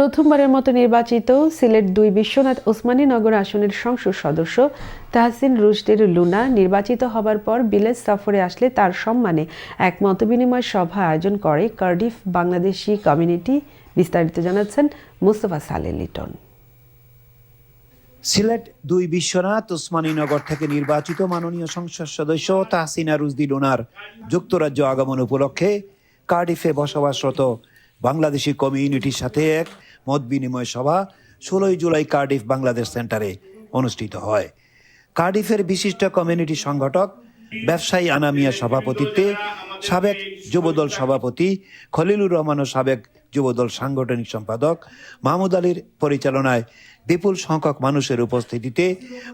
প্রথমবারের মতো নির্বাচিত সিলেট ২ বিশ্বনাথ ওসমানী নগর আসনের সংসদ সদস্য তাহসিন রুশদীর লুনা নির্বাচিত হবার পর বিলেত সফরে আসলে তার সম্মানে এক মতবিনিময় সভা আয়োজন করে কার্ডিফ বাংলাদেশি কমিউনিটি। বিস্তারিত জানাচ্ছেন মুস্তফা সালেহ লিটন। সিলেট ২ বিশ্বনাথ ওসমানী নগর থেকে নির্বাচিত মাননীয় সংসদ সদস্য তাহসিনা রুশদী লুনার যুক্তরাজ্য আগমন উপলক্ষে কার্ডিফে বসবাসরত বাংলাদেশি কমিউনিটির সাথে এক মত বিনিময় সভা ১৬ জুলাই কার্ডিফ বাংলাদেশ সেন্টারে অনুষ্ঠিত হয়। কার্ডিফের বিশিষ্ট কমিউনিটি সংগঠক ব্যবসায়ী আনা মিয়ার সভাপতিত্বে সাবেক যুবদল সভাপতি খলিলুর রহমান ও সাবেক যুবদল সাংগঠনিক সম্পাদক মাহমুদ আলীর পরিচালনায় বিপুল সংখ্যক মানুষের উপস্থিতিতে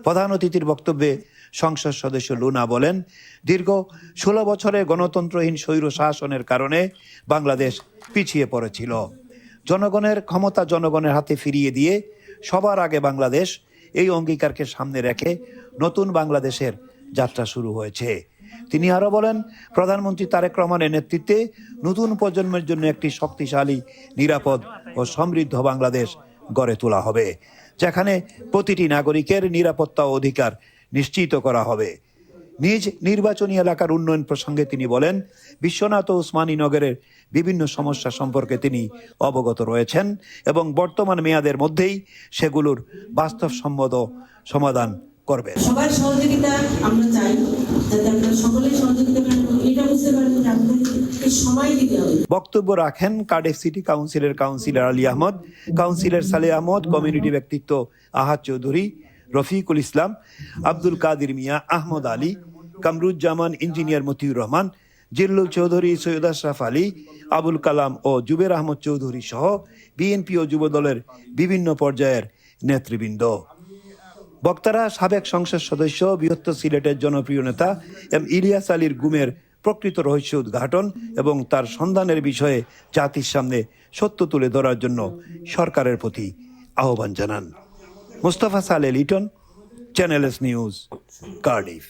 প্রধান অতিথির বক্তব্যে সংসদ সদস্য লুনা বলেন, দীর্ঘ ১৬ বছরের গণতন্ত্রহীন স্বৈর শাসনের কারণে বাংলাদেশ পিছিয়ে পড়েছিল। জনগণের ক্ষমতা জনগণের হাতে ফিরিয়ে দিয়ে সবার আগে বাংলাদেশ, এই অঙ্গীকারকে সামনে রেখে নতুন বাংলাদেশের যাত্রা শুরু হয়েছে। তিনি আরো বলেন, প্রধানমন্ত্রী তারেক রহমানের নেতৃত্বে নতুন প্রজন্মের জন্য একটি শক্তিশালী, নিরাপদ ও সমৃদ্ধ বাংলাদেশ গড়ে তোলা হবে, যেখানে প্রতিটি নাগরিকের নিরাপত্তা ও অধিকার নিশ্চিত করা হবে। নিজ নির্বাচনী এলাকার উন্নয়ন প্রসঙ্গে তিনি বলেন, বিশ্বনাথ ও ওসমানী নগরের বিভিন্ন সমস্যা সম্পর্কে তিনি অবগত রয়েছেন এবং বর্তমান মেয়াদের মধ্যেই সেগুলোর বাস্তবসম্মত সমাধান করবেন। সবার সহযোগিতা আমরা চাই, যাতে আপনারা সকলের সহযোগিতা করেন এবং এটা বুঝতে পারেন যে আপনাদেরকে সময় দিতে হবে। বক্তব্য রাখেন কার্ডিফ সিটি কাউন্সিলের councillor Ali Ahmad, councillor Saleh Ahmad, community ব্যক্তিত্ব আহাদ চৌধুরী, রফিকুল ইসলাম, আব্দুল কাদির মিয়া, আহমদ আলী, কামরুজ্জামান, ইঞ্জিনিয়ার মতিউর রহমান, জিল্লুল চৌধুরী, সৈয়দ আশরাফ আলী, আবুল কালাম ও জুবের আহমদ চৌধুরী সহ বিএনপি ও যুবদলের বিভিন্ন পর্যায়ের নেতৃবৃন্দ। বক্তারা সাবেক সংসদ সদস্য, বৃহত্তর সিলেটের জনপ্রিয় নেতা এম ইলিয়াস আলীর গুমের প্রকৃত রহস্য উদ্ঘাটন এবং তার সন্ধানের বিষয়ে জাতির সামনে সত্য তুলে ধরার জন্য সরকারের প্রতি আহ্বান জানান। Mustafa Saleh Liton, channel S news, Cardiff.